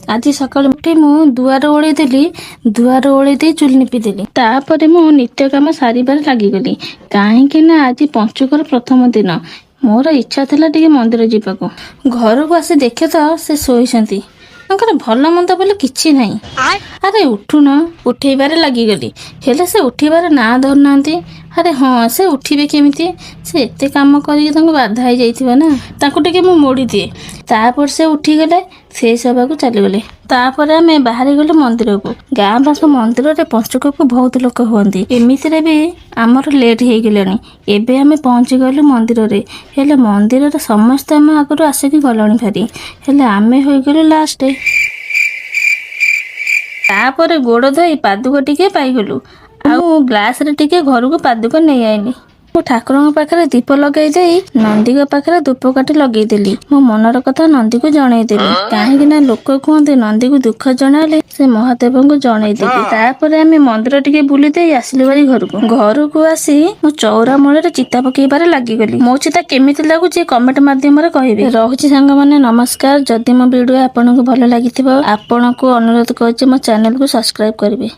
आज सकाळୁ उठी मु दुआर ओळेई देली। दुआर ओळेई दे चुली निपी देली। तापरे मु नित्य काम सारिबार लागिगली। काहेकि ना आज पंचुकर प्रथम दिन मोर इच्छा थिला टिके मंदिर जीवाको। घर को आसी देखे तो से शोइछंती। तांकर भल मंद बोले किछि नाही। अरे उठुन उठेबारे लागिगली हेले से उठिबारे ना धरु नांती। अरे हाँ से उठिबे केमिति से एते काम करिक तांको बाधा हो जाइथिबा ना। तांको टिके मु मोड़ी दिए तापर से उठी गले से सभा को चली गले। तापर आमे बाहरी गले मंदिर को। गाँ पाख मंदिर रे पंचुक को बहुत लोक होंदी। एमिति रे भी आमर लेट हो गलानी। एबे आमे पहुंची गलु मंदिर रे। हेले मंदिर रे समस्त आम आगु आसिक गलणी भारी। हेले आमे होई गलु लास्ट। तापर गोड़ धोई पादुक टिके पाइगलु। आउ ग्लास रे टिके घर को पादुक नहीं आईली। मो ठाकुर पाखे दीप लगे नंदी पाखे धूपकाठी लगेदेली। मो मनर कथा नंदी को जनईदेली। कहीं लोक कहते नंदी को दुख जनाले से महादेव को जनईदेली। तापर आम मंदिर टिके बुली दे आसिलु भारी घर को आसी मो चौरा मूल चिता पकेबार लागिगली। मो चिता केमिति लगुची कमेंट माध्यम रे कहिबे। रहुची सांग माने नमस्कार। जदि मो वीडियो आपन को भल लागिथिबो आपन को अनुरोध करछि मो चैनल को सब्सक्राइब करिवे।